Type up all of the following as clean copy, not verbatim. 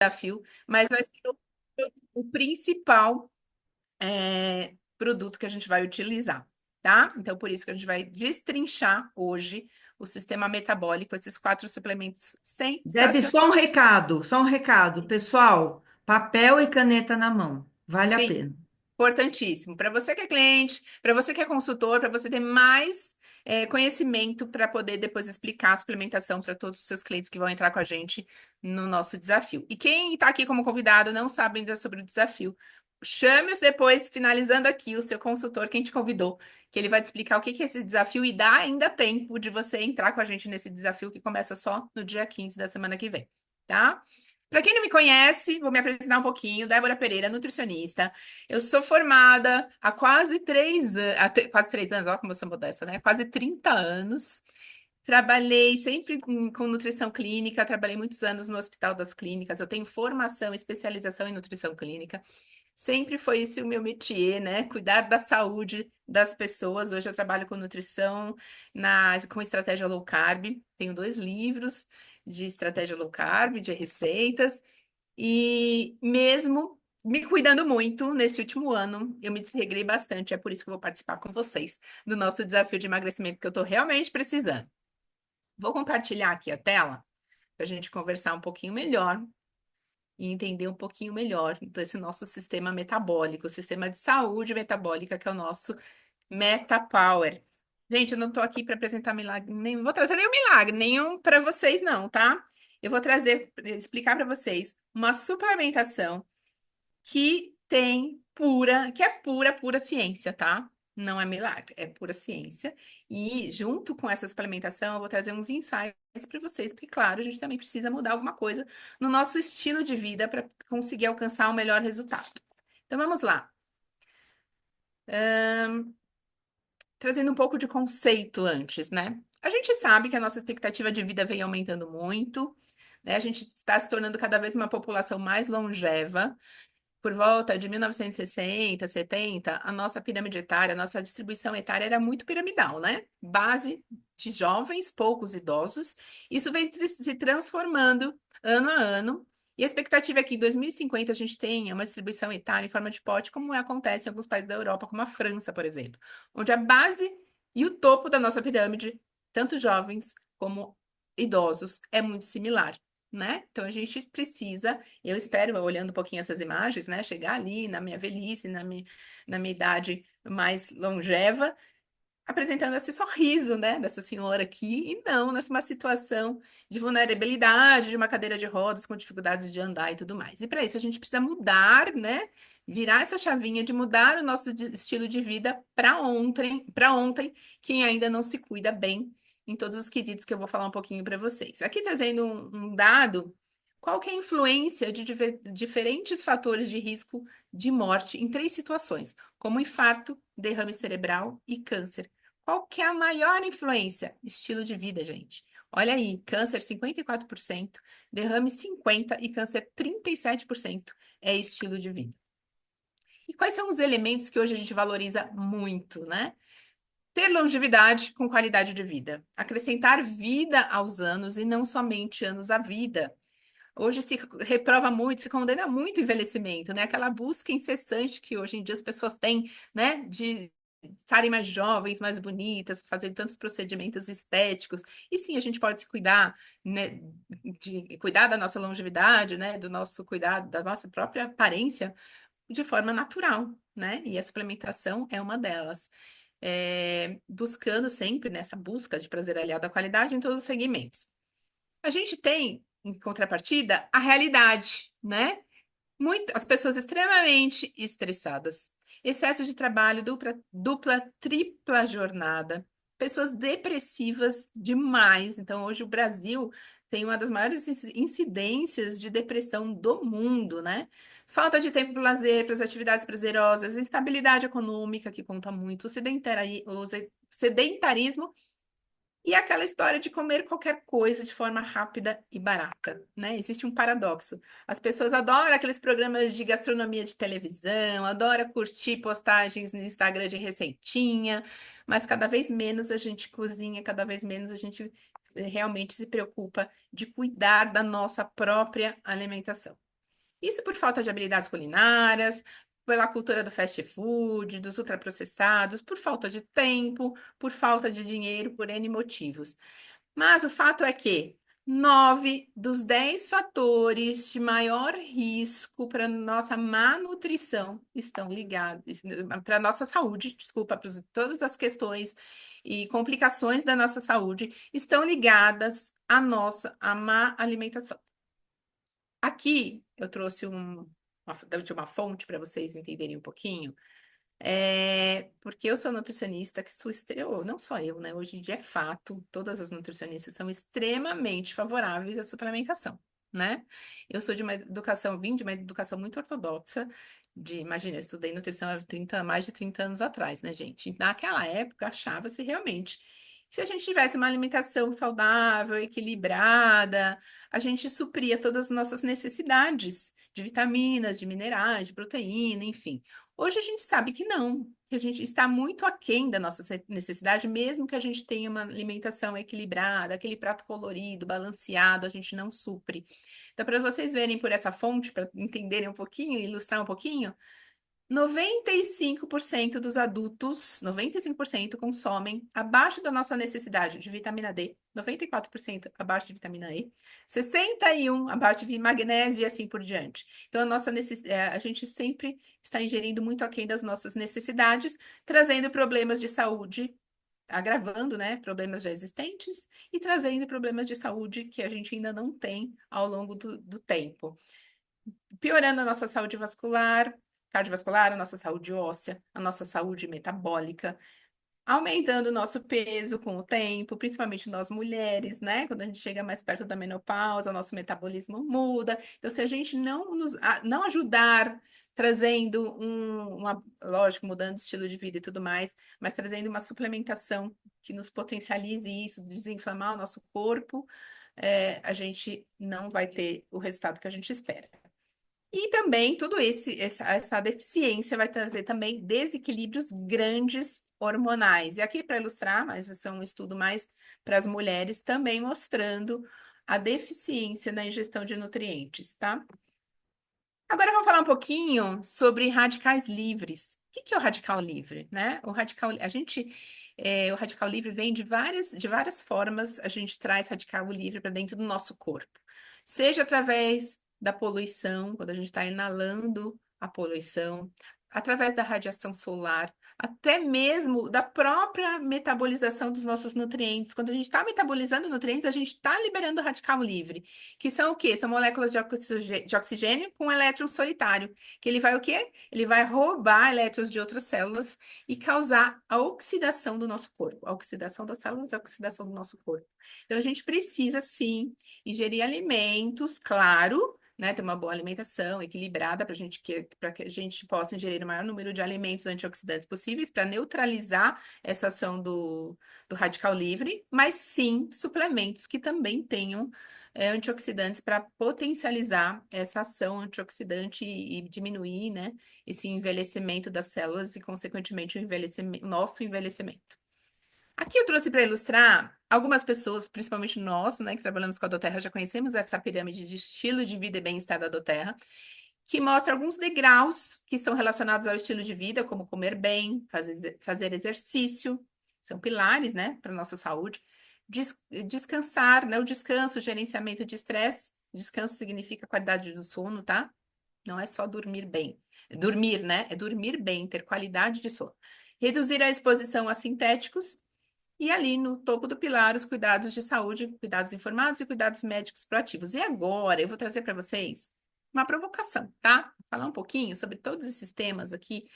desafio, mas vai ser o principal produto que a gente vai utilizar, tá? Então, por isso que a gente vai destrinchar hoje o sistema metabólico, esses 4 suplementos Deb, sensacionais. só um recado, pessoal, papel e caneta na mão, vale a Sim, pena. importantíssimo. Para você que é cliente, para você que é consultor, para você ter mais conhecimento para poder depois explicar a suplementação para todos os seus clientes que vão entrar com a gente no nosso desafio. E quem está aqui como convidado não sabe ainda sobre o desafio, chame-os depois, finalizando aqui, o seu consultor, quem te convidou, que ele vai te explicar o que que é esse desafio e dá ainda tempo de você entrar com a gente nesse desafio que começa só no dia 15 da semana que vem, tá? Para quem não me conhece, vou me apresentar um pouquinho. Débora Pereira, nutricionista. Eu sou formada há quase 3 anos, quase 3 anos, olha como eu sou modesta, né? Quase 30 anos. Trabalhei sempre com nutrição clínica, trabalhei muitos anos no Hospital das Clínicas. Eu tenho formação e especialização em nutrição clínica. Sempre foi esse o meu métier, né? Cuidar da saúde das pessoas. Hoje eu trabalho com nutrição com estratégia low carb. Tenho 2 livros de estratégia low carb, de receitas. E mesmo me cuidando muito nesse último ano, eu me desregrei bastante. É por isso que eu vou participar com vocês do nosso desafio de emagrecimento que eu tô realmente precisando. Vou compartilhar aqui a tela para a gente conversar um pouquinho melhor e entender um pouquinho melhor desse nosso sistema metabólico, o sistema de saúde metabólica, que é o nosso MetaPower. Gente, eu não tô aqui para apresentar milagre, nem vou trazer nenhum milagre, nenhum para vocês não, tá? Eu vou trazer, explicar para vocês uma suplementação que é pura, pura ciência, tá? Não é milagre, é pura ciência. E junto com essa suplementação, eu vou trazer uns insights para vocês, porque, claro, a gente também precisa mudar alguma coisa no nosso estilo de vida para conseguir alcançar o melhor resultado. Então vamos lá. Trazendo um pouco de conceito antes, né? A gente sabe que a nossa expectativa de vida vem aumentando muito, né? A gente está se tornando cada vez uma população mais longeva. Por volta de 1960, 70, a nossa pirâmide etária, a nossa distribuição etária era muito piramidal, né? Base de jovens, poucos idosos. Isso vem se transformando ano a ano. E a expectativa é que em 2050 a gente tenha uma distribuição etária em forma de pote, como acontece em alguns países da Europa, como a França, por exemplo, onde a base e o topo da nossa pirâmide, tanto jovens como idosos, é muito similar, né? Então a gente precisa, eu espero, olhando um pouquinho essas imagens, né, chegar ali na minha velhice, na minha idade mais longeva, apresentando esse sorriso, né, dessa senhora aqui, e não nessa situação de vulnerabilidade, de uma cadeira de rodas com dificuldades de andar e tudo mais. E para isso a gente precisa mudar, né, virar essa chavinha de mudar o nosso estilo de vida para ontem, quem ainda não se cuida bem em todos os quesitos que eu vou falar um pouquinho para vocês. Aqui trazendo um dado, qual que é a influência de diferentes fatores de risco de morte em 3 situações, como infarto, derrame cerebral e câncer. Qual que é a maior influência? Estilo de vida, gente. Olha aí, câncer 54%, derrame 50% e câncer 37% é estilo de vida. E quais são os elementos que hoje a gente valoriza muito, né? Ter longevidade com qualidade de vida, acrescentar vida aos anos e não somente anos à vida. Hoje se reprova muito, se condena muito o envelhecimento, né? Aquela busca incessante que hoje em dia as pessoas têm, né? De estarem mais jovens, mais bonitas, fazendo tantos procedimentos estéticos. E sim, a gente pode se cuidar, né? De cuidar da nossa longevidade, né? Do nosso cuidado, da nossa própria aparência de forma natural, né? E a suplementação é uma delas. Buscando sempre nessa busca de prazer aliado à qualidade em todos os segmentos. A gente tem, em contrapartida, a realidade, né? As pessoas extremamente estressadas, excesso de trabalho, dupla, tripla jornada, pessoas depressivas demais. Então, hoje o Brasil tem uma das maiores incidências de depressão do mundo, né? Falta de tempo para o lazer, para as atividades prazerosas, instabilidade econômica, que conta muito, o sedentarismo e aquela história de comer qualquer coisa de forma rápida e barata, né? Existe um paradoxo. As pessoas adoram aqueles programas de gastronomia de televisão, adoram curtir postagens no Instagram de receitinha, mas cada vez menos a gente cozinha, cada vez menos a gente realmente se preocupa de cuidar da nossa própria alimentação. Isso por falta de habilidades culinárias, pela cultura do fast food, dos ultraprocessados, por falta de tempo, por falta de dinheiro, por N motivos. Mas o fato é que 9 dos 10 fatores de maior risco para nossa má nutrição estão ligados, para nossa saúde, desculpa, para todas as questões e complicações da nossa saúde estão ligadas à má alimentação. Aqui eu trouxe de uma fonte para vocês entenderem um pouquinho. Porque eu sou nutricionista, que sou não só eu, né? Hoje em dia é fato, todas as nutricionistas são extremamente favoráveis à suplementação, né? Eu sou de uma educação, vim de uma educação muito ortodoxa, imagina, eu estudei nutrição há mais de 30 anos atrás, né, gente? Naquela época, achava-se realmente que se a gente tivesse uma alimentação saudável, equilibrada, a gente supria todas as nossas necessidades de vitaminas, de minerais, de proteína, enfim. Hoje a gente sabe que não, que a gente está muito aquém da nossa necessidade, mesmo que a gente tenha uma alimentação equilibrada, aquele prato colorido, balanceado, a gente não supre. Então, para vocês verem por essa fonte, para entenderem um pouquinho, ilustrar um pouquinho, 95% dos adultos, 95% consomem abaixo da nossa necessidade de vitamina D, 94% abaixo de vitamina E, 61% abaixo de magnésio e assim por diante. Então, a gente sempre está ingerindo muito aquém das nossas necessidades, trazendo problemas de saúde, agravando, né, problemas já existentes e trazendo problemas de saúde que a gente ainda não tem ao longo do tempo, piorando a nossa saúde vascular, cardiovascular, a nossa saúde óssea, a nossa saúde metabólica, aumentando o nosso peso com o tempo, principalmente nós mulheres, né? Quando a gente chega mais perto da menopausa, nosso metabolismo muda. Então, se a gente não ajudar, trazendo lógico, mudando o estilo de vida e tudo mais, mas trazendo uma suplementação que nos potencialize isso, desinflamar o nosso corpo, a gente não vai ter o resultado que a gente espera. E também essa deficiência vai trazer também desequilíbrios grandes hormonais. E aqui para ilustrar, mas isso é um estudo mais para as mulheres, também mostrando a deficiência na ingestão de nutrientes, tá? Agora vamos falar um pouquinho sobre radicais livres. O que é o radical livre, né? O radical livre vem de várias formas. A gente traz radical livre para dentro do nosso corpo, seja através da poluição, quando a gente está inalando a poluição, através da radiação solar, até mesmo da própria metabolização dos nossos nutrientes. Quando a gente está metabolizando nutrientes, a gente está liberando radical livre. Que são o quê? São moléculas de oxigênio com elétron solitário. Que ele vai o quê? Ele vai roubar elétrons de outras células e causar a oxidação do nosso corpo. A oxidação das células é a oxidação do nosso corpo. Então, a gente precisa, sim, ingerir alimentos, claro, né, ter uma boa alimentação equilibrada para que a gente possa ingerir o maior número de alimentos antioxidantes possíveis para neutralizar essa ação do radical livre, mas sim suplementos que também tenham antioxidantes para potencializar essa ação antioxidante e diminuir, né, esse envelhecimento das células e, consequentemente, nosso envelhecimento. Aqui eu trouxe para ilustrar algumas pessoas, principalmente nós, né, que trabalhamos com a doTERRA, já conhecemos essa pirâmide de estilo de vida e bem-estar da doTERRA, que mostra alguns degraus que estão relacionados ao estilo de vida, como comer bem, fazer exercício, são pilares, né, para nossa saúde. Descansar, né, o descanso, o gerenciamento de estresse. Descanso significa qualidade do sono, tá? Não é só dormir bem. Dormir, né? É dormir bem, ter qualidade de sono. Reduzir a exposição a sintéticos e ali no topo do pilar, os cuidados de saúde, cuidados informados e cuidados médicos proativos. E agora eu vou trazer para vocês uma provocação, tá? Falar um pouquinho sobre todos esses temas aqui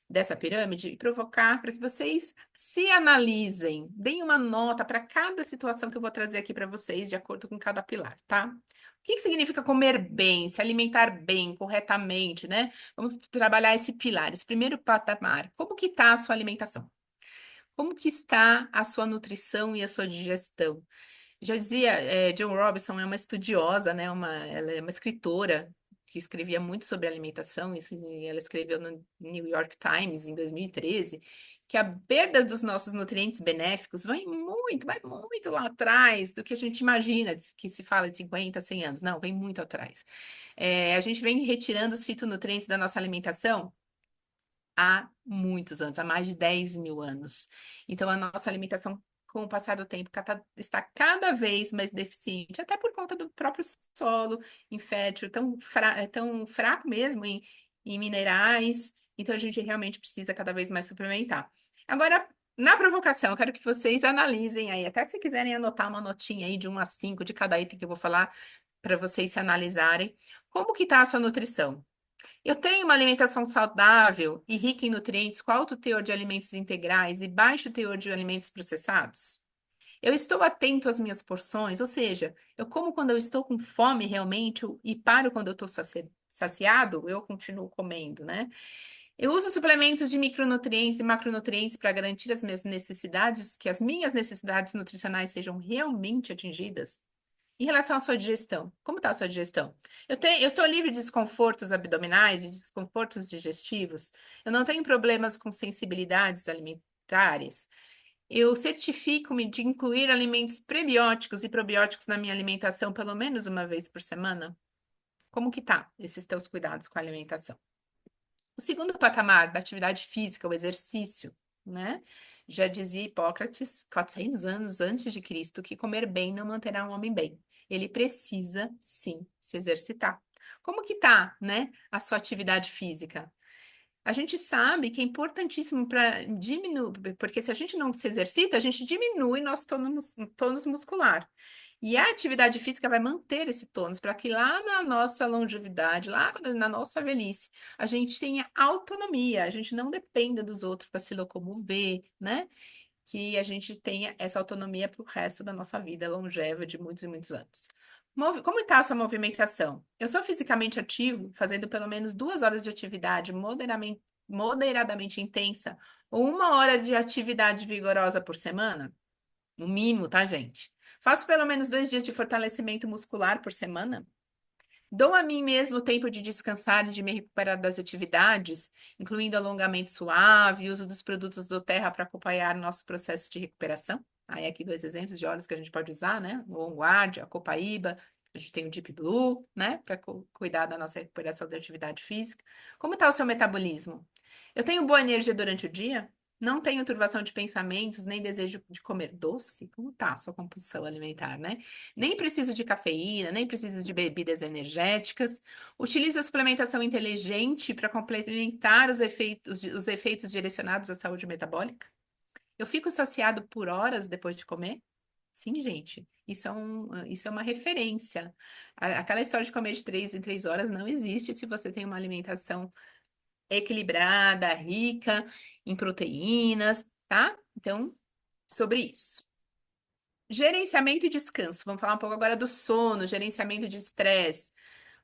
dessa pirâmide e provocar para que vocês se analisem, deem uma nota para cada situação que eu vou trazer aqui para vocês, de acordo com cada pilar, tá? O que significa comer bem, se alimentar bem, corretamente, né? Vamos trabalhar esse pilar, esse primeiro patamar. Como que está a sua alimentação? Como que está a sua nutrição e a sua digestão? Já dizia, John Robinson é uma estudiosa, né? Ela é uma escritora. que escrevia muito sobre alimentação, isso ela escreveu no New York Times em 2013, que a perda dos nossos nutrientes benéficos vai muito lá atrás do que a gente imagina, que se fala de 50, 100 anos. Não, vem muito atrás. A gente vem retirando os fitonutrientes da nossa alimentação há muitos anos, há mais de 10 mil anos. Então, a nossa alimentação, com o passar do tempo, está cada vez mais deficiente, até por conta do próprio solo infértil, tão fraco mesmo em minerais. Então, a gente realmente precisa cada vez mais suplementar. Agora, na provocação, eu quero que vocês analisem aí, até se quiserem anotar uma notinha aí de 1 a 5 de cada item que eu vou falar, para vocês se analisarem. Como que está a sua nutrição? Eu tenho uma alimentação saudável e rica em nutrientes com alto teor de alimentos integrais e baixo teor de alimentos processados? Eu estou atento às minhas porções, ou seja, eu como quando eu estou com fome realmente e paro quando eu estou saciado, eu continuo comendo, né? Eu uso suplementos de micronutrientes e macronutrientes para garantir as minhas necessidades, que as minhas necessidades nutricionais sejam realmente atingidas. Em relação à sua digestão, como está a sua digestão? Eu estou livre de desconfortos abdominais, de desconfortos digestivos. Eu não tenho problemas com sensibilidades alimentares. Eu certifico-me de incluir alimentos prebióticos e probióticos na minha alimentação pelo menos uma vez por semana. Como que tá esses teus cuidados com a alimentação? O segundo patamar da atividade física, o exercício, né? Já dizia Hipócrates, 400 anos antes de Cristo, que comer bem não manterá um homem bem. Ele precisa, sim, se exercitar. Como que tá, né, a sua atividade física? A gente sabe que é importantíssimo para diminuir, porque se a gente não se exercita, a gente diminui nosso tônus muscular. E a atividade física vai manter esse tônus para que lá na nossa longevidade, na nossa velhice, a gente tenha autonomia, a gente não dependa dos outros para se locomover, né? Que a gente tenha essa autonomia para o resto da nossa vida longeva de muitos e muitos anos. Como está a sua movimentação? Eu sou fisicamente ativo, fazendo pelo menos 2 horas de atividade moderadamente intensa, ou 1 hora de atividade vigorosa por semana? No mínimo, tá, gente? Faço pelo menos 2 dias de fortalecimento muscular por semana? Dou a mim mesmo tempo de descansar e de me recuperar das atividades, incluindo alongamento suave e uso dos produtos do Terra para acompanhar nosso processo de recuperação. Aí aqui 2 exemplos de óleos que a gente pode usar, né? O On Guard, a Copaíba, a gente tem o Deep Blue, né? Para cuidar da nossa recuperação da atividade física. Como está o seu metabolismo? Eu tenho boa energia durante o dia? Não tenho turbação de pensamentos, nem desejo de comer doce? Como tá a sua compulsão alimentar, né? Nem preciso de cafeína, nem preciso de bebidas energéticas. Utilizo a suplementação inteligente para complementar os efeitos direcionados à saúde metabólica. Eu fico saciado por horas depois de comer? Sim, gente. Isso é uma referência. Aquela história de comer de 3 em 3 horas não existe se você tem uma alimentação equilibrada, rica em proteínas, tá? Então, sobre isso. Gerenciamento e descanso. Vamos falar um pouco agora do sono, gerenciamento de estresse.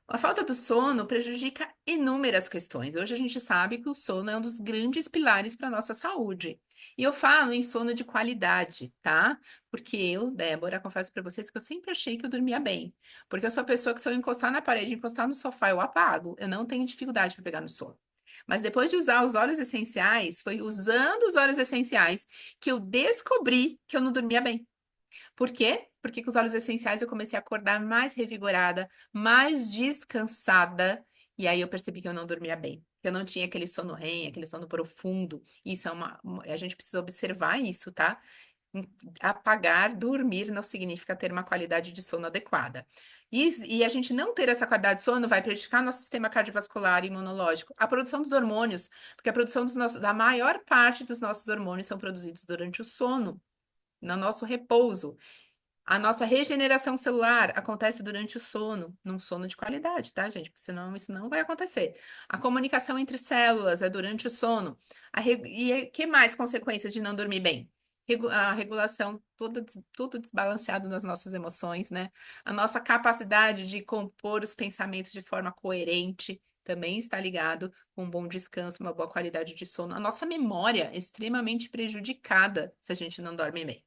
A falta do sono prejudica inúmeras questões. Hoje a gente sabe que o sono é um dos grandes pilares para a nossa saúde. E eu falo em sono de qualidade, tá? Porque eu, Débora, confesso para vocês que eu sempre achei que eu dormia bem. Porque eu sou a pessoa que se eu encostar na parede, encostar no sofá, eu apago. Eu não tenho dificuldade para pegar no sono. Mas depois de usar os óleos essenciais, foi usando os óleos essenciais que eu descobri que eu não dormia bem. Por quê? Porque com os óleos essenciais eu comecei a acordar mais revigorada, mais descansada, e aí eu percebi que eu não dormia bem. Que eu não tinha aquele sono REM, aquele sono profundo. Isso a gente precisa observar isso, tá? Apagar, dormir não significa ter uma qualidade de sono adequada. E a gente não ter essa qualidade de sono vai prejudicar nosso sistema cardiovascular e imunológico, a produção dos hormônios, porque a produção da maior parte dos nossos hormônios são produzidos durante o sono, no nosso repouso. A nossa regeneração celular acontece durante o sono, num sono de qualidade, tá, gente? Porque senão isso não vai acontecer. A comunicação entre células é durante o sono. E que mais consequências de não dormir bem? A regulação, tudo desbalanceado nas nossas emoções, né? A nossa capacidade de compor os pensamentos de forma coerente também está ligado com um bom descanso, uma boa qualidade de sono. A nossa memória é extremamente prejudicada se a gente não dorme bem.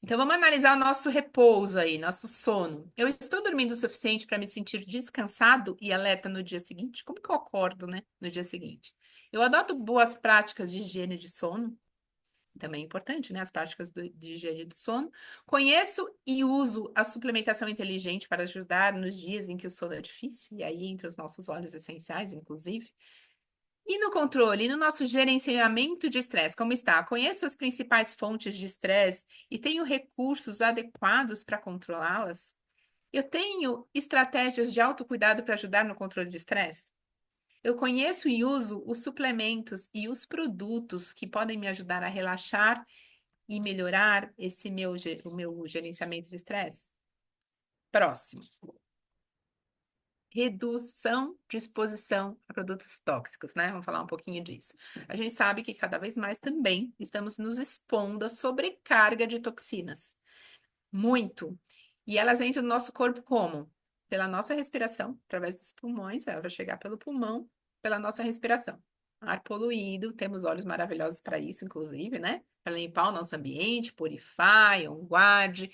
Então vamos analisar o nosso repouso aí, nosso sono. Eu estou dormindo o suficiente para me sentir descansado e alerta no dia seguinte? Como que eu acordo, né, no dia seguinte? Eu adoto boas práticas de higiene de sono, também é importante, né, as práticas de higiene do sono. Conheço e uso a suplementação inteligente para ajudar nos dias em que o sono é difícil, e aí entre os nossos óleos essenciais, inclusive. E no controle, e no nosso gerenciamento de estresse, como está? Conheço as principais fontes de estresse e tenho recursos adequados para controlá-las? Eu tenho estratégias de autocuidado para ajudar no controle de estresse? Eu conheço e uso os suplementos e os produtos que podem me ajudar a relaxar e melhorar o meu gerenciamento de estresse? Próximo. Redução de exposição a produtos tóxicos, né? Vamos falar um pouquinho disso. A gente sabe que cada vez mais também estamos nos expondo a sobrecarga de toxinas. Muito. E elas entram no nosso corpo como? Pela nossa respiração, através dos pulmões, ela vai chegar pelo pulmão, pela nossa respiração. Ar poluído, temos óleos maravilhosos para isso, inclusive, né? Para limpar o nosso ambiente, Purify, On Guard.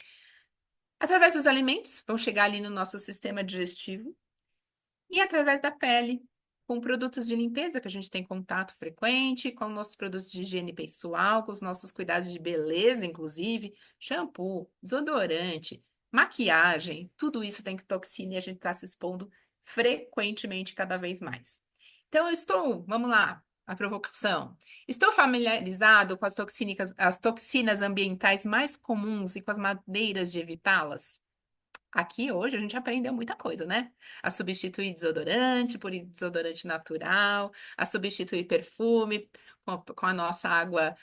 Através dos alimentos, vão chegar ali no nosso sistema digestivo e através da pele, com produtos de limpeza que a gente tem contato frequente, com nossos produtos de higiene pessoal, com os nossos cuidados de beleza, inclusive, shampoo, desodorante, maquiagem, tudo isso tem toxina e a gente está se expondo frequentemente cada vez mais. Então, vamos lá, a provocação. Estou familiarizado com as toxinas ambientais mais comuns e com as maneiras de evitá-las? Aqui hoje a gente aprendeu muita coisa, né? A substituir desodorante por desodorante natural, a substituir perfume com a nossa água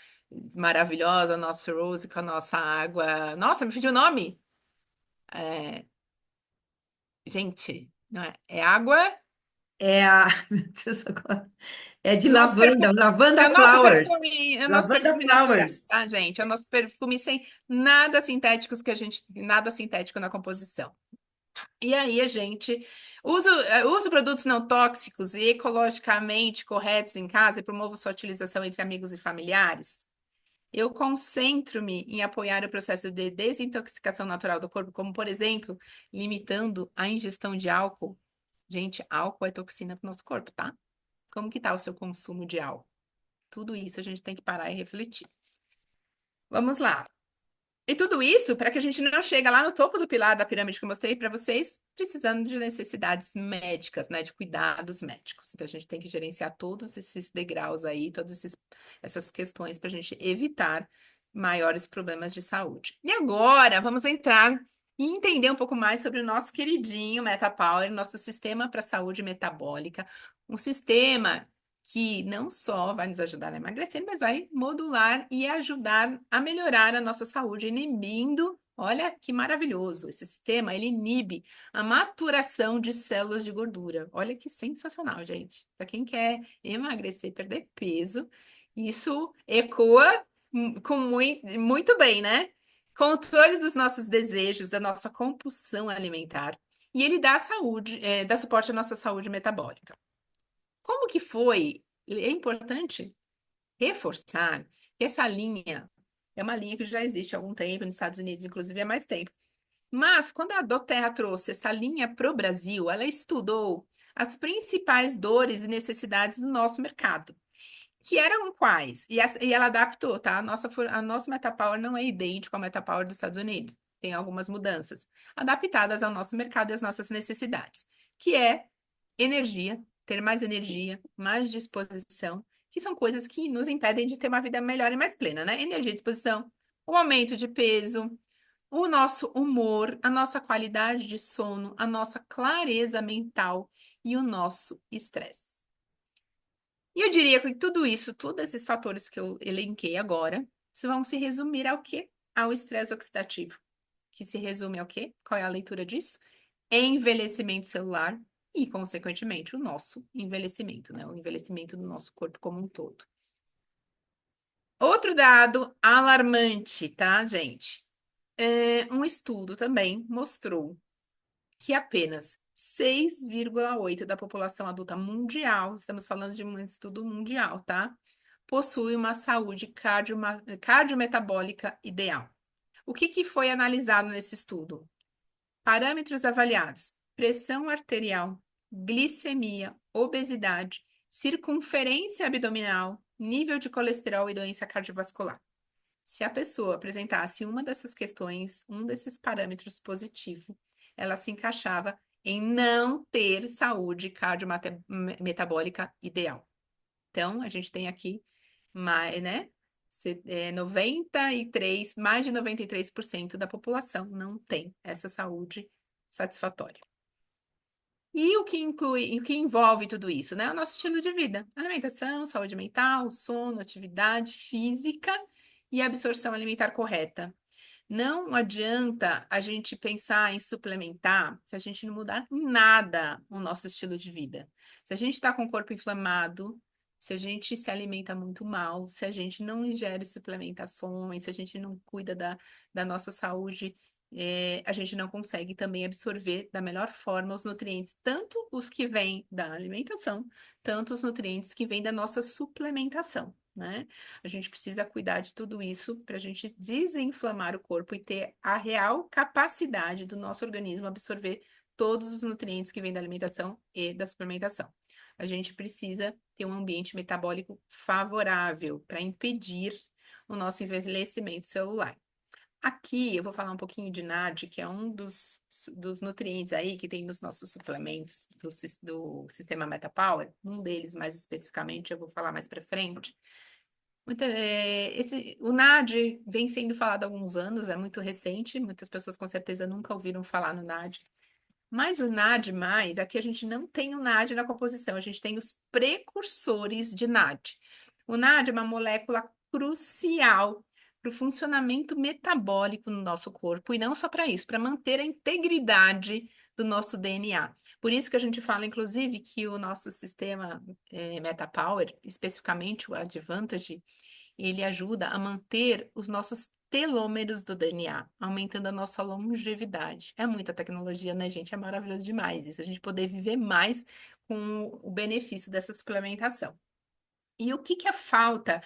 maravilhosa, nosso Rose com a nossa água. Nossa, me fugiu o nome! É, gente, não é? É água. É a, meu Deus, agora. É de O nosso lavanda, perfume. Lavanda É o nosso Flowers. perfume, é o nosso Lavanda perfume natural, Flowers. tá, gente? É o nosso perfume sem nada sintéticos nada sintético na composição. E aí a gente usa produtos não tóxicos e ecologicamente corretos em casa e promovo sua utilização entre amigos e familiares. Eu concentro-me em apoiar o processo de desintoxicação natural do corpo, como, por exemplo, limitando a ingestão de álcool. Gente, álcool é toxina para o nosso corpo, tá? Como que tá o seu consumo de álcool? Tudo isso a gente tem que parar e refletir. Vamos lá. E tudo isso para que a gente não chegue lá no topo do pilar da pirâmide que eu mostrei para vocês, precisando de necessidades médicas, né, de cuidados médicos. Então a gente tem que gerenciar todos esses degraus aí, essas questões para a gente evitar maiores problemas de saúde. E agora vamos entrar e entender um pouco mais sobre o nosso queridinho MetaPower, nosso sistema para saúde metabólica, um sistema que não só vai nos ajudar a emagrecer, mas vai modular e ajudar a melhorar a nossa saúde, inibindo, olha que maravilhoso, esse sistema, ele inibe a maturação de células de gordura. Olha que sensacional, gente. Para quem quer emagrecer, perder peso, isso ecoa com muito bem, né? Controle dos nossos desejos, da nossa compulsão alimentar. E ele dá saúde, dá suporte à nossa saúde metabólica. Como que foi? É importante reforçar que essa linha é uma linha que já existe há algum tempo nos Estados Unidos, inclusive há mais tempo. Mas quando a Doterra trouxe essa linha para o Brasil, ela estudou as principais dores e necessidades do nosso mercado, que eram quais? E ela adaptou, tá? A nosso Metapower não é idêntico ao Metapower dos Estados Unidos. Tem algumas mudanças adaptadas ao nosso mercado e às nossas necessidades, que é energia, ter mais energia, mais disposição, que são coisas que nos impedem de ter uma vida melhor e mais plena, né? Energia e disposição, o aumento de peso, o nosso humor, a nossa qualidade de sono, a nossa clareza mental e o nosso estresse. E eu diria que tudo isso, todos esses fatores que eu elenquei agora, vão se resumir ao quê? Ao estresse oxidativo, que se resume ao quê? Qual é a leitura disso? Envelhecimento celular e, consequentemente, o nosso envelhecimento, né? O envelhecimento do nosso corpo como um todo. Outro dado alarmante, tá, gente? Um estudo também mostrou que apenas 6,8% da população adulta mundial, estamos falando de um estudo mundial, tá? Possui uma saúde cardiometabólica ideal. O que que foi analisado nesse estudo? Parâmetros avaliados: pressão arterial, glicemia, obesidade, circunferência abdominal, nível de colesterol e doença cardiovascular. Se a pessoa apresentasse uma dessas questões, um desses parâmetros positivo, ela se encaixava em não ter saúde cardiometabólica ideal. Então, a gente tem aqui, né? 93, mais de 93% da população não tem essa saúde satisfatória. E o que inclui, o que envolve tudo isso, né? O nosso estilo de vida: alimentação, saúde mental, sono, atividade física e absorção alimentar correta. Não adianta a gente pensar em suplementar se a gente não mudar nada o nosso estilo de vida. Se a gente está com o corpo inflamado, se a gente se alimenta muito mal, se a gente não ingere suplementações, se a gente não cuida da nossa saúde, a gente não consegue também absorver da melhor forma os nutrientes, tanto os que vêm da alimentação, tanto os nutrientes que vêm da nossa suplementação, né? A gente precisa cuidar de tudo isso para a gente desinflamar o corpo e ter a real capacidade do nosso organismo absorver todos os nutrientes que vêm da alimentação e da suplementação. A gente precisa ter um ambiente metabólico favorável para impedir o nosso envelhecimento celular. Aqui eu vou falar um pouquinho de NAD, que é um dos nutrientes aí que tem nos nossos suplementos do sistema MetaPower, um deles mais especificamente, eu vou falar mais para frente. O NAD vem sendo falado há alguns anos, é muito recente, muitas pessoas com certeza nunca ouviram falar no NAD. Mas o NAD+, aqui a gente não tem o NAD na composição, a gente tem os precursores de NAD. O NAD é uma molécula crucial para o funcionamento metabólico no nosso corpo, e não só para isso, para manter a integridade do nosso DNA. Por isso que a gente fala, inclusive, que o nosso sistema MetaPower, especificamente o Advantage, ele ajuda a manter os nossos telômeros do DNA, aumentando a nossa longevidade. É muita tecnologia, né, gente? É maravilhoso demais isso, a gente poder viver mais com o benefício dessa suplementação. E o que que é falta?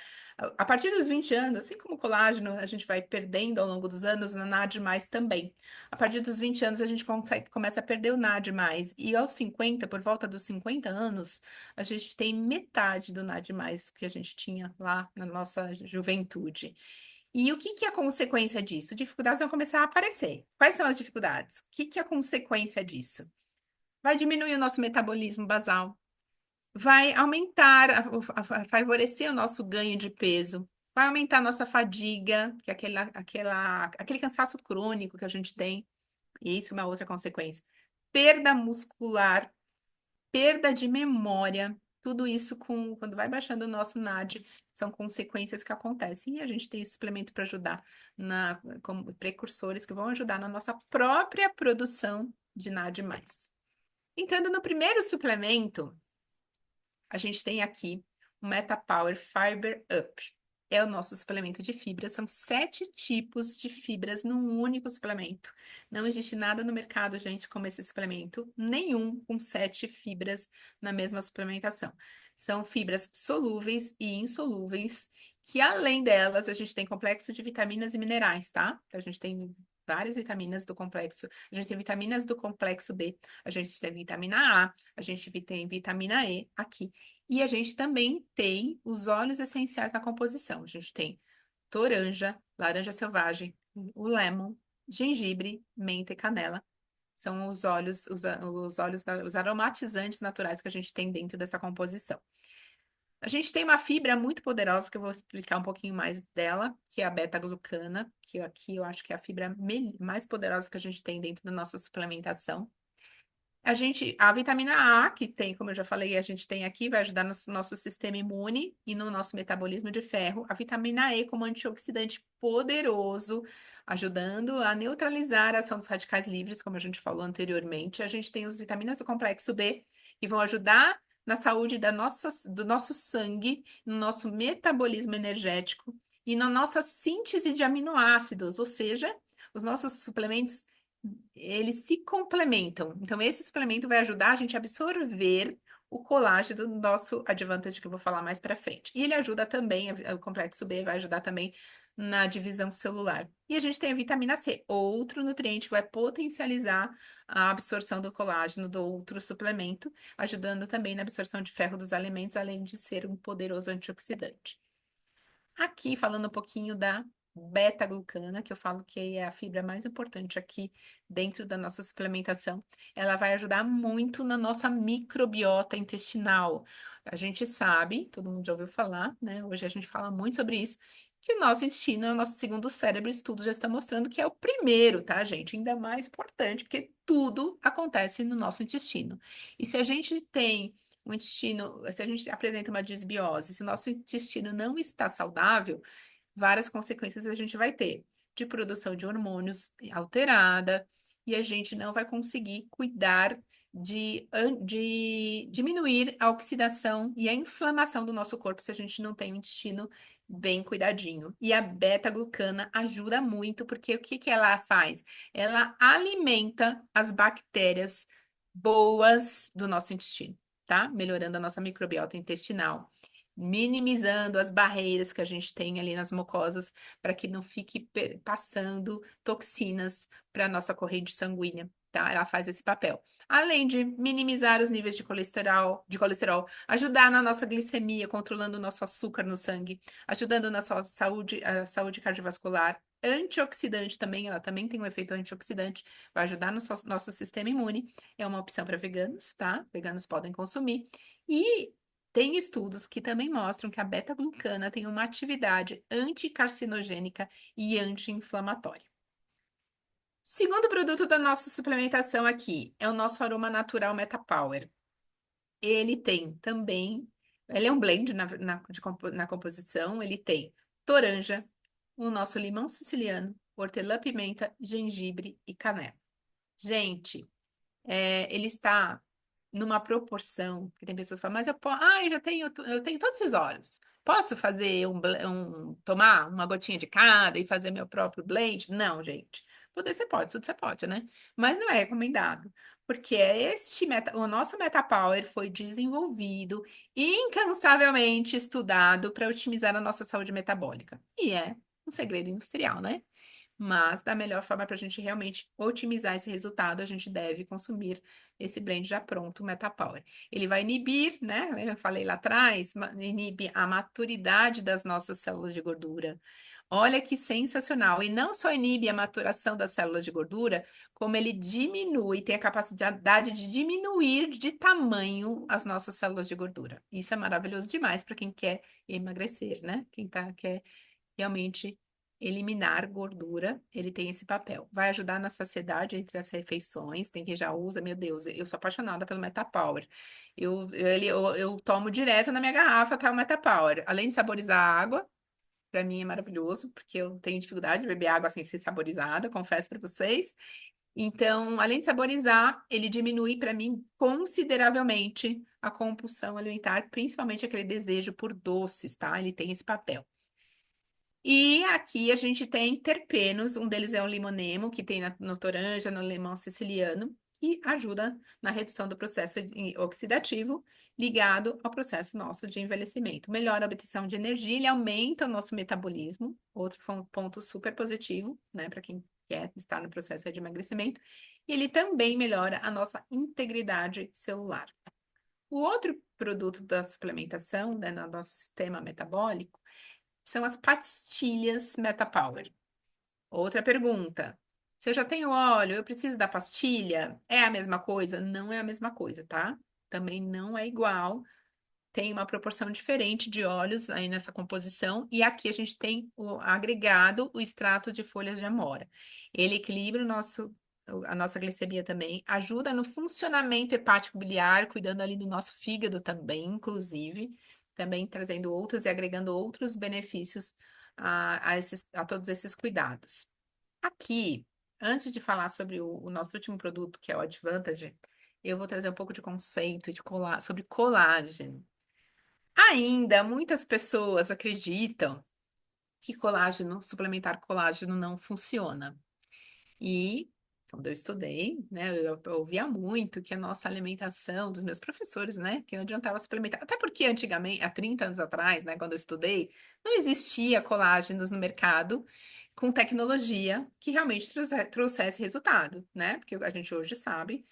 A partir dos 20 anos, assim como o colágeno a gente vai perdendo ao longo dos anos, na NAD+ também. A partir dos 20 anos a gente começa a perder o NAD+. E aos 50, por volta dos 50 anos, a gente tem metade do NAD+ que a gente tinha lá na nossa juventude. E o que que é a consequência disso? Dificuldades vão começar a aparecer. Quais são as dificuldades? O que que é a consequência disso? Vai diminuir o nosso metabolismo basal, vai aumentar, favorecer o nosso ganho de peso, vai aumentar a nossa fadiga, que é aquele cansaço crônico que a gente tem, e isso é uma outra consequência. Perda muscular, perda de memória, tudo isso quando vai baixando o nosso NAD, são consequências que acontecem. E a gente tem esse suplemento para ajudar, como precursores que vão ajudar na nossa própria produção de NAD+. Entrando no primeiro suplemento, a gente tem aqui o MetaPower Fiber Up. É o nosso suplemento de fibras. São 7 tipos de fibras num único suplemento. Não existe nada no mercado, gente, como esse suplemento. Nenhum com 7 fibras na mesma suplementação. São fibras solúveis e insolúveis, que além delas, a gente tem complexo de vitaminas e minerais, tá? Então, a gente tem várias vitaminas do complexo. A gente tem vitaminas do complexo B. A gente tem vitamina A. A gente tem vitamina E aqui. E a gente também tem os óleos essenciais na composição. A gente tem toranja, laranja selvagem, o lemon, gengibre, menta e canela. São os aromatizantes naturais que a gente tem dentro dessa composição. A gente tem uma fibra muito poderosa, que eu vou explicar um pouquinho mais dela, que é a beta-glucana, que aqui eu acho que é a fibra mais poderosa que a gente tem dentro da nossa suplementação. A vitamina A, que tem, como eu já falei, a gente tem aqui, vai ajudar no nosso sistema imune e no nosso metabolismo de ferro. A vitamina E como antioxidante poderoso, ajudando a neutralizar a ação dos radicais livres, como a gente falou anteriormente. A gente tem as vitaminas do complexo B, que vão ajudar na saúde do nosso sangue, no nosso metabolismo energético e na nossa síntese de aminoácidos, ou seja, os nossos suplementos eles se complementam. Então, esse suplemento vai ajudar a gente a absorver o colágeno do nosso Advantage, que eu vou falar mais para frente. E ele ajuda também, o complexo B vai ajudar também na divisão celular. E a gente tem a vitamina C, outro nutriente que vai potencializar a absorção do colágeno do outro suplemento, ajudando também na absorção de ferro dos alimentos, além de ser um poderoso antioxidante. Aqui, falando um pouquinho da beta-glucana, que eu falo que é a fibra mais importante aqui dentro da nossa suplementação, ela vai ajudar muito na nossa microbiota intestinal. A gente sabe, todo mundo já ouviu falar, né? Hoje a gente fala muito sobre isso, que o nosso intestino é o nosso segundo cérebro, estudos já estão mostrando que é o primeiro, tá, gente? Ainda mais importante, porque tudo acontece no nosso intestino. E se a gente tem o intestino, se a gente apresenta uma disbiose, se o nosso intestino não está saudável, várias consequências a gente vai ter de produção de hormônios alterada, e a gente não vai conseguir cuidar de diminuir a oxidação e a inflamação do nosso corpo se a gente não tem o intestino bem cuidadinho. E a beta-glucana ajuda muito, porque o que que ela faz? Ela alimenta as bactérias boas do nosso intestino, tá? Melhorando a nossa microbiota intestinal, minimizando as barreiras que a gente tem ali nas mucosas para que não fique passando toxinas para a nossa corrente sanguínea. Tá? Ela faz esse papel. Além de minimizar os níveis de colesterol, ajudar na nossa glicemia, controlando o nosso açúcar no sangue, ajudando na nossa saúde, a saúde cardiovascular, antioxidante também, ela também tem um efeito antioxidante, vai ajudar no nosso sistema imune. É uma opção para veganos, tá? Veganos podem consumir. E tem estudos que também mostram que a beta-glucana tem uma atividade anticarcinogênica e anti-inflamatória. Segundo produto da nossa suplementação aqui é o nosso aroma natural Metapower. Ele tem também, ele é um blend na composição, ele tem toranja, o nosso limão siciliano, hortelã-pimenta, gengibre e canela. Gente, ele está numa proporção, que tem pessoas que falam, mas eu tenho todos esses óleos. Posso fazer tomar uma gotinha de cada e fazer meu próprio blend? Não, gente. Poder você pode, tudo você pode, né? Mas não é recomendado, porque o nosso MetaPower foi desenvolvido incansavelmente estudado para otimizar a nossa saúde metabólica. E é um segredo industrial, né? Mas da melhor forma para a gente realmente otimizar esse resultado, a gente deve consumir esse blend já pronto, o Metapower. Ele vai inibir, né? Eu falei lá atrás, inibe a maturidade das nossas células de gordura. Olha que sensacional! E não só inibe a maturação das células de gordura, como ele diminui, tem a capacidade de diminuir de tamanho as nossas células de gordura. Isso é maravilhoso demais para quem quer emagrecer, né? Quer realmente eliminar gordura, ele tem esse papel. Vai ajudar na saciedade entre as refeições. Tem quem já usa, meu Deus, eu sou apaixonada pelo Metapower. Eu tomo direto na minha garrafa, tá? O Metapower. Além de saborizar a água, para mim é maravilhoso, porque eu tenho dificuldade de beber água sem ser saborizada, confesso para vocês. Então, além de saborizar, ele diminui para mim consideravelmente a compulsão alimentar, principalmente aquele desejo por doces, tá? Ele tem esse papel. E aqui a gente tem terpenos, um deles é o limonemo, que tem no toranja, no limão siciliano, que ajuda na redução do processo oxidativo ligado ao processo nosso de envelhecimento. Melhora a obtenção de energia, ele aumenta o nosso metabolismo, outro ponto super positivo, né, para quem quer estar no processo de emagrecimento. E ele também melhora a nossa integridade celular. O outro produto da suplementação, né, no nosso sistema metabólico, são as pastilhas MetaPower. Outra pergunta. Se eu já tenho óleo, eu preciso da pastilha? É a mesma coisa? Não é a mesma coisa, tá? Também não é igual. Tem uma proporção diferente de óleos aí nessa composição. E aqui a gente tem o agregado, o extrato de folhas de amora. Ele equilibra a nossa glicemia também, ajuda no funcionamento hepático biliar, cuidando ali do nosso fígado também, inclusive, também trazendo outros e agregando outros benefícios a todos esses cuidados. Aqui, antes de falar sobre o nosso último produto, que é o Advantage, eu vou trazer um pouco de conceito sobre colágeno. Ainda muitas pessoas acreditam que suplementar colágeno não funciona. E quando eu estudei, né, eu ouvia muito que a nossa alimentação, dos meus professores, né, que não adiantava suplementar. Até porque antigamente, há 30 anos atrás, né, quando eu estudei, não existia colágenos no mercado com tecnologia que realmente trouxesse resultado, né? Porque a gente hoje sabe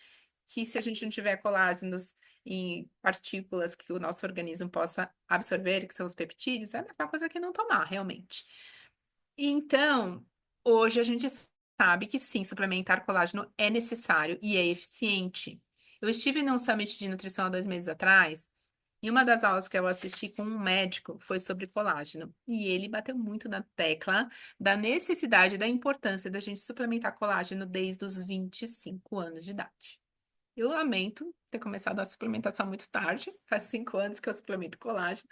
que se a gente não tiver colágenos em partículas que o nosso organismo possa absorver, que são os peptídeos, é a mesma coisa que não tomar, realmente. Então, hoje a gente sabe que sim, suplementar colágeno é necessário e é eficiente. Eu estive num summit de nutrição há 2 meses atrás, e uma das aulas que eu assisti com um médico foi sobre colágeno. E ele bateu muito na tecla da necessidade e da importância da gente suplementar colágeno desde os 25 anos de idade. Eu lamento ter começado a suplementação muito tarde, faz 5 anos que eu suplemento colágeno,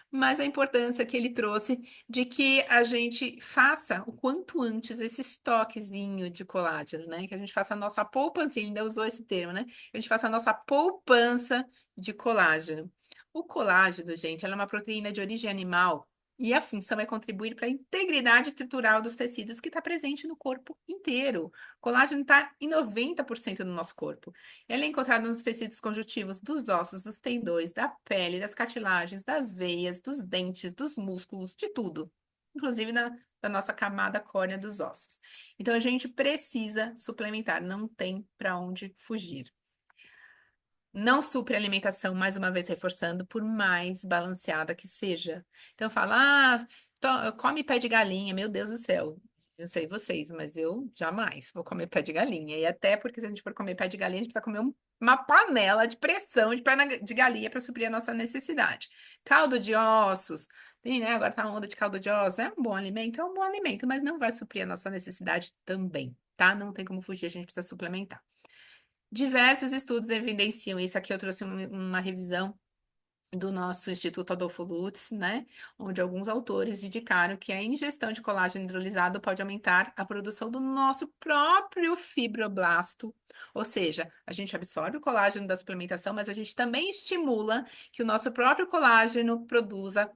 mas a importância que ele trouxe de que a gente faça o quanto antes esse estoquezinho de colágeno, né? Que a gente faça a nossa poupança, ele ainda usou esse termo, né? Que a gente faça a nossa poupança de colágeno. O colágeno, gente, ela é uma proteína de origem animal e a função é contribuir para a integridade estrutural dos tecidos que está presente no corpo inteiro. Colágeno está em 90% do nosso corpo. Ele é encontrado nos tecidos conjuntivos dos ossos, dos tendões, da pele, das cartilagens, das veias, dos dentes, dos músculos, de tudo. Inclusive da nossa camada córnea dos ossos. Então a gente precisa suplementar, não tem para onde fugir. Não supre a alimentação, mais uma vez reforçando, por mais balanceada que seja. Então fala, come pé de galinha, meu Deus do céu. Não sei vocês, mas eu jamais vou comer pé de galinha. E até porque se a gente for comer pé de galinha, a gente precisa comer uma panela de pressão de pé de galinha para suprir a nossa necessidade. Caldo de ossos, tem, né? Agora tá uma onda de caldo de ossos. É um bom alimento, mas não vai suprir a nossa necessidade também, tá? Não tem como fugir, a gente precisa suplementar. Diversos estudos evidenciam isso. Aqui eu trouxe uma revisão do nosso Instituto Adolfo Lutz, né? Onde alguns autores indicaram que a ingestão de colágeno hidrolisado pode aumentar a produção do nosso próprio fibroblasto. Ou seja, a gente absorve o colágeno da suplementação, mas a gente também estimula que o nosso próprio colágeno produza.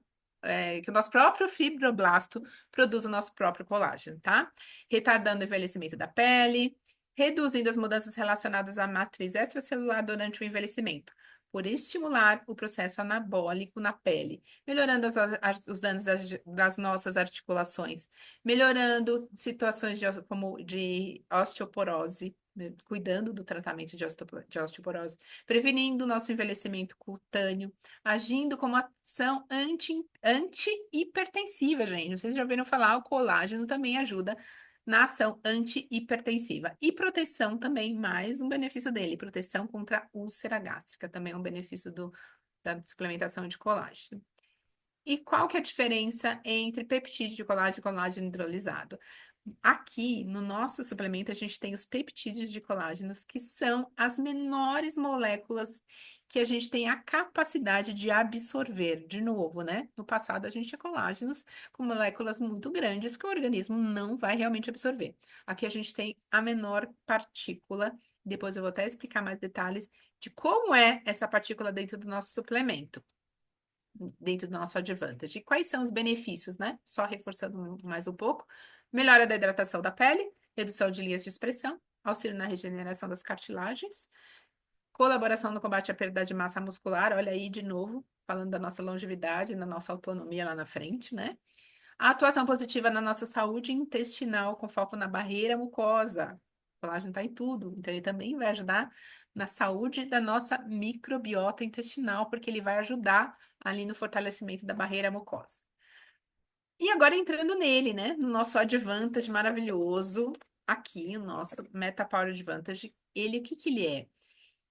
Que o nosso próprio fibroblasto produza o nosso próprio colágeno, tá? Retardando o envelhecimento da pele, reduzindo as mudanças relacionadas à matriz extracelular durante o envelhecimento, por estimular o processo anabólico na pele, melhorando os danos das nossas articulações, melhorando situações como de osteoporose, né, cuidando do tratamento de osteoporose, prevenindo o nosso envelhecimento cutâneo, agindo como ação anti-hipertensiva, gente. Vocês já ouviram falar, o colágeno também ajuda na ação anti-hipertensiva. E proteção também, mais um benefício dele, proteção contra úlcera gástrica, também é um benefício da suplementação de colágeno. E qual que é a diferença entre peptídeo de colágeno e colágeno hidrolisado? Aqui, no nosso suplemento, a gente tem os peptídeos de colágenos, que são as menores moléculas que a gente tem a capacidade de absorver. De novo, né? No passado, a gente tinha colágenos com moléculas muito grandes que o organismo não vai realmente absorver. Aqui a gente tem a menor partícula. Depois eu vou até explicar mais detalhes de como é essa partícula dentro do nosso suplemento, dentro do nosso Advantage. E quais são os benefícios, né? Só reforçando mais um pouco. Melhora da hidratação da pele, redução de linhas de expressão, auxílio na regeneração das cartilagens, colaboração no combate à perda de massa muscular, olha aí de novo, falando da nossa longevidade, da nossa autonomia lá na frente, né? A atuação positiva na nossa saúde intestinal, com foco na barreira mucosa. O colágeno está em tudo, então ele também vai ajudar na saúde da nossa microbiota intestinal, porque ele vai ajudar ali no fortalecimento da barreira mucosa. E agora entrando nele, né? No nosso Advantage maravilhoso, aqui, o nosso Meta Power Advantage, ele, o que que ele é?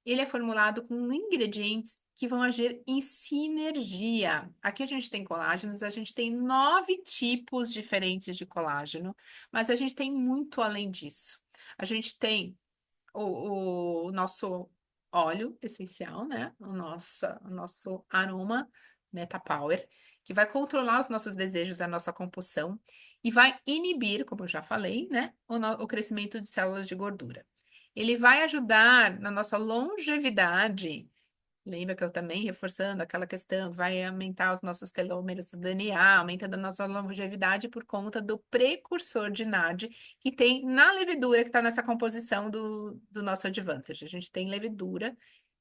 Ele é formulado com ingredientes que vão agir em sinergia. Aqui a gente tem colágenos, a gente tem 9 tipos diferentes de colágeno, mas a gente tem muito além disso. A gente tem o nosso óleo essencial, né? O nosso aroma Metapower, que vai controlar os nossos desejos, a nossa compulsão e vai inibir, como eu já falei, né? O crescimento de células de gordura. Ele vai ajudar na nossa longevidade Lembra que eu também reforçando aquela questão que vai aumentar os nossos telômeros do DNA, aumentando a nossa longevidade por conta do precursor de NAD que tem na levedura que está nessa composição do nosso Advantage. A gente tem levedura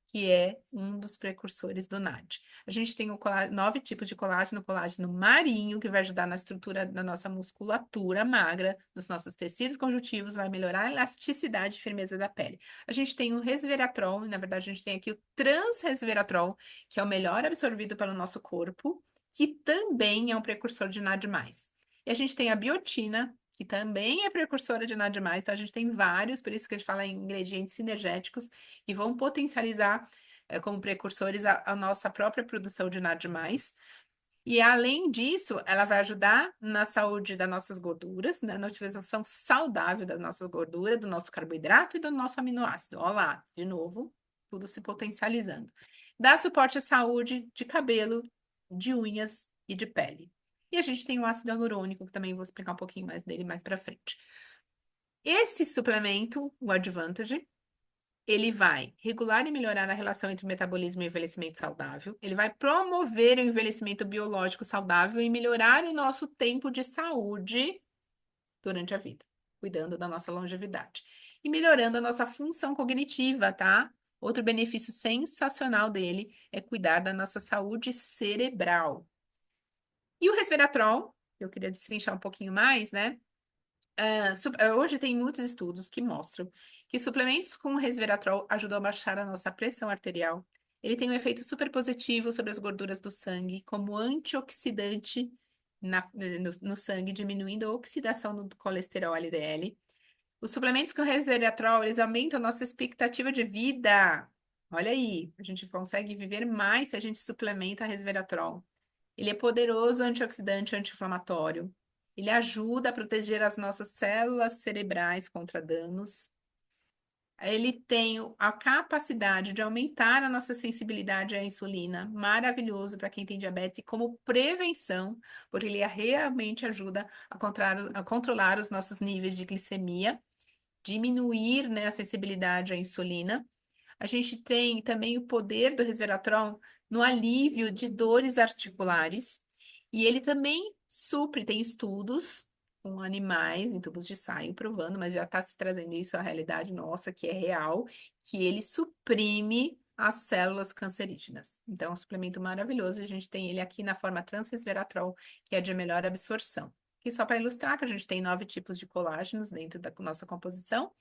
que é um dos precursores do NAD. A gente tem 9 tipos de colágeno, colágeno marinho, que vai ajudar na estrutura da nossa musculatura magra, dos nossos tecidos conjuntivos, vai melhorar a elasticidade e firmeza da pele. A gente tem o resveratrol, na verdade, a gente tem aqui o transresveratrol, que é o melhor absorvido pelo nosso corpo, que também é um precursor de NAD+. E a gente tem a biotina, que também é precursora de NAD+, então a gente tem vários, por isso que a gente fala em ingredientes sinergéticos, e vão potencializar como precursores a nossa própria produção de NAD+. E além disso, ela vai ajudar na saúde das nossas gorduras, né, na utilização saudável das nossas gorduras, do nosso carboidrato e do nosso aminoácido. Olha lá, de novo, tudo se potencializando. Dá suporte à saúde de cabelo, de unhas e de pele. E a gente tem o ácido hialurônico, que também vou explicar um pouquinho mais dele mais para frente. Esse suplemento, o Advantage, ele vai regular e melhorar a relação entre o metabolismo e o envelhecimento saudável. Ele vai promover o envelhecimento biológico saudável e melhorar o nosso tempo de saúde durante a vida, cuidando da nossa longevidade. E melhorando a nossa função cognitiva, tá? Outro benefício sensacional dele é cuidar da nossa saúde cerebral. E o resveratrol, eu queria destrinchar um pouquinho mais, né? Hoje tem muitos estudos que mostram que suplementos com resveratrol ajudam a baixar a nossa pressão arterial. Ele tem um efeito super positivo sobre as gorduras do sangue, como antioxidante no sangue, diminuindo a oxidação do colesterol LDL. Os suplementos com resveratrol, eles aumentam a nossa expectativa de vida. Olha aí, a gente consegue viver mais se a gente suplementa resveratrol. Ele é poderoso antioxidante anti-inflamatório. Ele ajuda a proteger as nossas células cerebrais contra danos. Ele tem a capacidade de aumentar a nossa sensibilidade à insulina, maravilhoso para quem tem diabetes, e como prevenção, porque ele realmente ajuda a controlar os nossos níveis de glicemia, diminuir, né, a sensibilidade à insulina. A gente tem também o poder do resveratrol no alívio de dores articulares. E ele também supre, tem estudos com animais em tubos de ensaio provando, mas já está se trazendo isso à realidade nossa, que é real, que ele suprime as células cancerígenas. Então, é um suplemento maravilhoso. A gente tem ele aqui na forma transresveratrol, que é de melhor absorção. E só para ilustrar que a gente tem 9 tipos de colágenos dentro da nossa composição.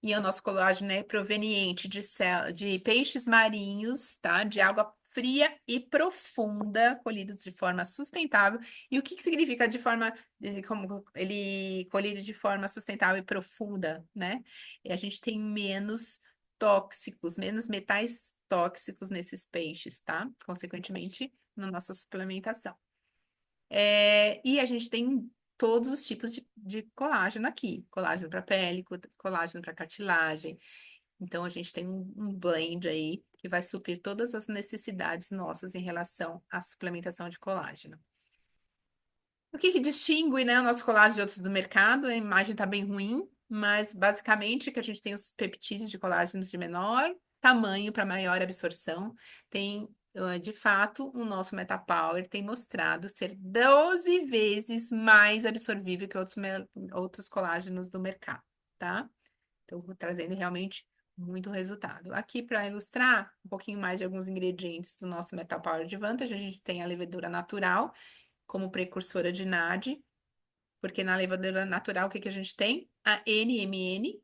E o nosso colágeno é proveniente de peixes marinhos, tá? De água fria e profunda, colhidos de forma sustentável. E o que que significa de forma, como ele colhido de forma sustentável e profunda, né? E a gente tem menos tóxicos, menos metais tóxicos nesses peixes, tá? Consequentemente, na nossa suplementação. E a gente tem todos os tipos de colágeno aqui: colágeno para pele, colágeno para cartilagem. Então, a gente tem um blend aí que vai suprir todas as necessidades nossas em relação à suplementação de colágeno. O que que distingue, né, o nosso colágeno de outros do mercado? A imagem está bem ruim, mas basicamente que a gente tem os peptídeos de colágeno de menor tamanho para maior absorção. Tem, de fato, o nosso Metapower tem mostrado ser 12 vezes mais absorvível que outros colágenos do mercado, tá? Então, trazendo realmente muito resultado. Aqui, para ilustrar um pouquinho mais de alguns ingredientes do nosso Metal Power Advantage, a gente tem a levedura natural como precursora de NAD, porque na levedura natural, o que que a gente tem? A NMN,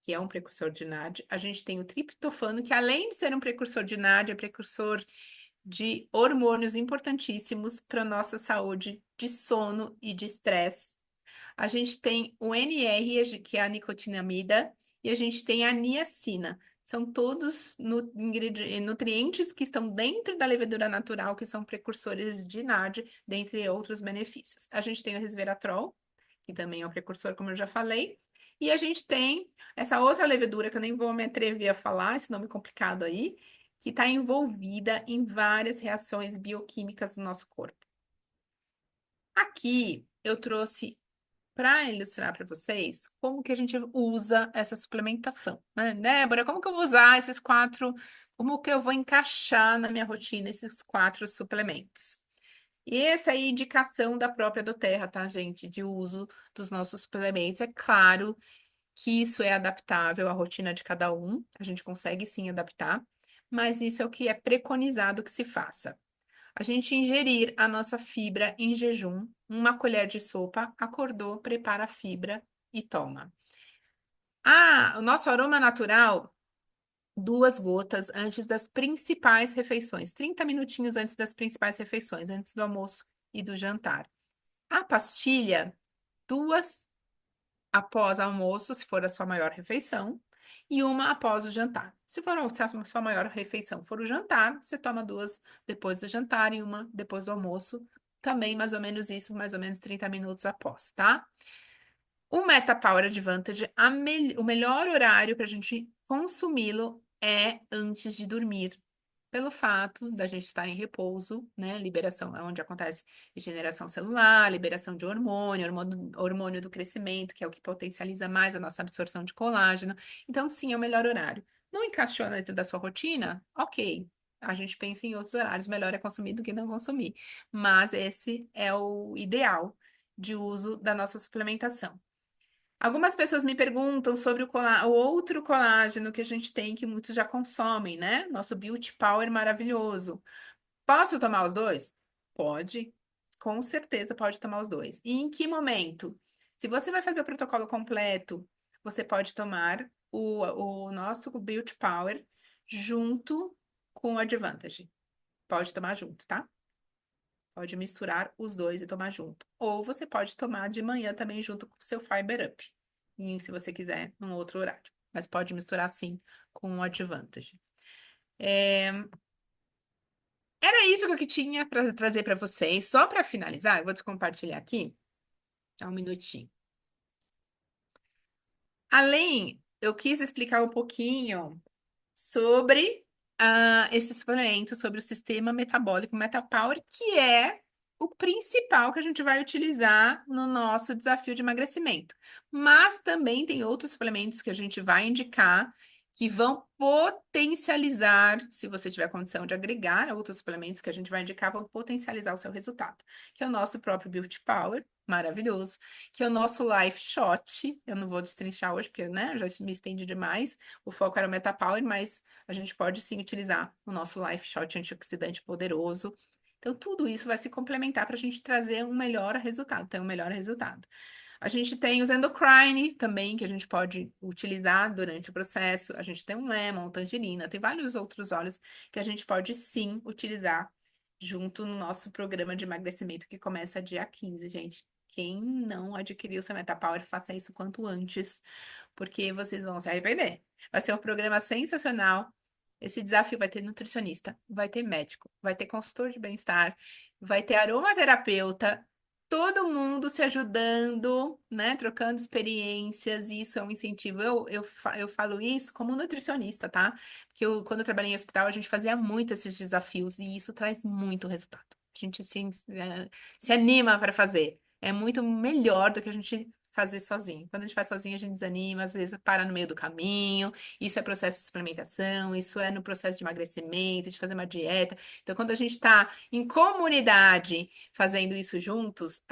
que é um precursor de NAD. A gente tem o triptofano, que além de ser um precursor de NAD, é precursor de hormônios importantíssimos para nossa saúde de sono e de estresse. A gente tem o NR, que é a nicotinamida, e a gente tem a niacina. São todos nutrientes que estão dentro da levedura natural, que são precursores de NAD, dentre outros benefícios. A gente tem o resveratrol, que também é um precursor, como eu já falei. E a gente tem essa outra levedura, que eu nem vou me atrever a falar, esse nome complicado aí, que está envolvida em várias reações bioquímicas do nosso corpo. Aqui eu trouxe para ilustrar para vocês como que a gente usa essa suplementação, né? Débora, como que eu vou usar esses quatro, como que eu vou encaixar na minha rotina esses quatro suplementos? E essa é a indicação da própria Doterra, tá, gente? De uso dos nossos suplementos. É claro que isso é adaptável à rotina de cada um, a gente consegue sim adaptar, mas isso é o que é preconizado que se faça. A gente ingerir a nossa fibra em jejum, uma colher de sopa, acordou, prepara a fibra e toma. Ah, o nosso aroma natural, 2 gotas antes das principais refeições, 30 minutinhos antes das principais refeições, antes do almoço e do jantar. A pastilha, 2 após almoço, se for a sua maior refeição, e uma após o jantar. Se a sua maior refeição for o jantar, você toma 2 depois do jantar e uma depois do almoço. Também mais ou menos isso, mais ou menos 30 minutos após, tá? O Meta Power Advantage, o melhor horário para a gente consumi-lo é antes de dormir, pelo fato da gente estar em repouso, né? Liberação é onde acontece regeneração celular, liberação de hormônio do crescimento, que é o que potencializa mais a nossa absorção de colágeno. Então, sim, é o melhor horário. Não encaixou dentro da sua rotina? Ok. A gente pensa em outros horários, melhor é consumir do que não consumir. Mas esse é o ideal de uso da nossa suplementação. Algumas pessoas me perguntam sobre o outro colágeno que a gente tem, que muitos já consomem, né? Nosso Beauty Power maravilhoso. Posso tomar os dois? Pode, com certeza pode tomar os dois. E em que momento? Se você vai fazer o protocolo completo, você pode tomar o nosso Beauty Power junto com o Advantage. Pode tomar junto, tá? Pode misturar os dois e tomar junto. Ou você pode tomar de manhã também junto com o seu Fiber Up. E se você quiser, num outro horário. Mas pode misturar sim com o Advantage. É, Era isso que eu tinha para trazer para vocês. Só para finalizar, eu vou descompartilhar aqui. Dá um minutinho. Além, eu quis explicar um pouquinho sobre esse suplemento, sobre o sistema metabólico MetaPower, que é o principal que a gente vai utilizar no nosso desafio de emagrecimento. Mas também tem outros suplementos que a gente vai indicar que vão potencializar, se você tiver condição de agregar outros suplementos que a gente vai indicar, vão potencializar o seu resultado, que é o nosso próprio Beauty Power, maravilhoso, que é o nosso Life Shot, eu não vou destrinchar hoje, porque, né, já me estendi demais, o foco era o MetaPower, mas a gente pode sim utilizar o nosso Life Shot antioxidante poderoso. Então, tudo isso vai se complementar para a gente trazer um melhor resultado, ter um melhor resultado. A gente tem os endocrine também, que a gente pode utilizar durante o processo. A gente tem um lemon, tangerina, tem vários outros óleos que a gente pode sim utilizar junto no nosso programa de emagrecimento que começa dia 15, gente. Quem não adquiriu o seu MetaPower, faça isso quanto antes, porque vocês vão se arrepender. Vai ser um programa sensacional. Esse desafio vai ter nutricionista, vai ter médico, vai ter consultor de bem-estar, vai ter aromaterapeuta, todo mundo se ajudando, né? Trocando experiências, e isso é um incentivo. Eu falo isso como nutricionista, tá? Porque quando eu trabalhei em hospital, a gente fazia muito esses desafios e isso traz muito resultado. A gente se anima para fazer. É muito melhor do que a gente fazer sozinho. Quando a gente faz sozinho, a gente desanima, às vezes para no meio do caminho. Isso é processo de suplementação, isso é no processo de emagrecimento, de fazer uma dieta. Então, quando a gente está em comunidade fazendo isso juntos,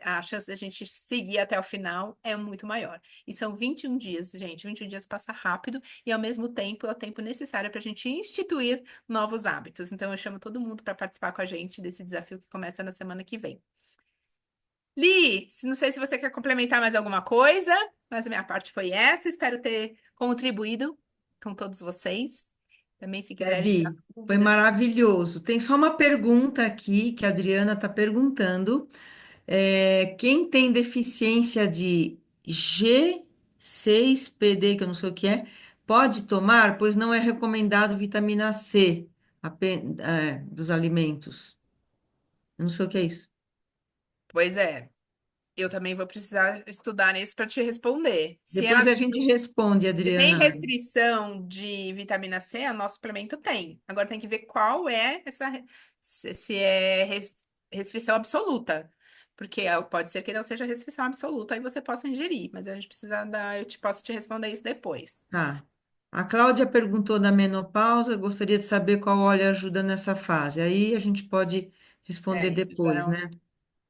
a chance da gente seguir até o final é muito maior. E são 21 dias, gente. 21 dias passa rápido e, ao mesmo tempo, é o tempo necessário para a gente instituir novos hábitos. Então, eu chamo todo mundo para participar com a gente desse desafio que começa na semana que vem. Li, não sei se você quer complementar mais alguma coisa, mas a minha parte foi essa. Espero ter contribuído com todos vocês. Também, se quiserem tirar Debbie, foi dúvidas. maravilhoso. Tem só uma pergunta aqui que a Adriana está perguntando. Quem tem deficiência de G6PD, que eu não sei o que é, pode tomar, pois não é recomendado vitamina C dos alimentos. Eu não sei o que é isso. Pois é, eu também vou precisar estudar nisso para te responder. Depois a gente responde, Se tem Adriana. restrição de vitamina C, o nosso suplemento tem. Agora tem que ver qual é essa, se é restrição absoluta. Porque pode ser que não seja restrição absoluta e você possa ingerir, mas a gente precisa dar, posso te responder isso depois. Tá. A Cláudia perguntou da menopausa, gostaria de saber qual óleo ajuda nessa fase. Aí a gente pode responder Isso já depois, né?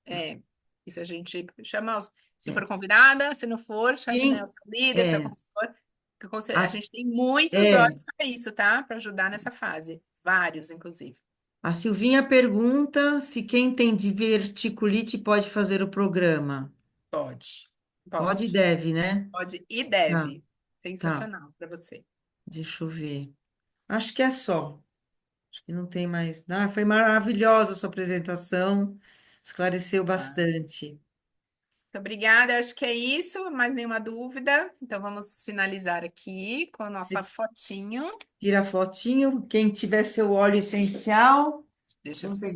é, isso a gente chama, se É. for convidada, se não for, chame, né, o Quem seu líder, seu é, consultor, que a a, gente tem muitos é, óleos para isso, tá? Para ajudar nessa fase, vários, inclusive. a Silvinha pergunta se quem tem diverticulite pode fazer o programa. Pode, Pode e pode, deve, né? pode e Tá, deve. tá. Sensacional para você. Deixa eu ver. Acho que é só. Acho que não tem mais. Ah, foi maravilhosa a sua apresentação. Esclareceu Tá. bastante. Muito obrigada, acho que é isso, mais nenhuma dúvida. Então vamos finalizar aqui com a nossa Você fotinho. tira a fotinho. Quem tiver seu óleo essencial. Deixa eu Vamos pegar.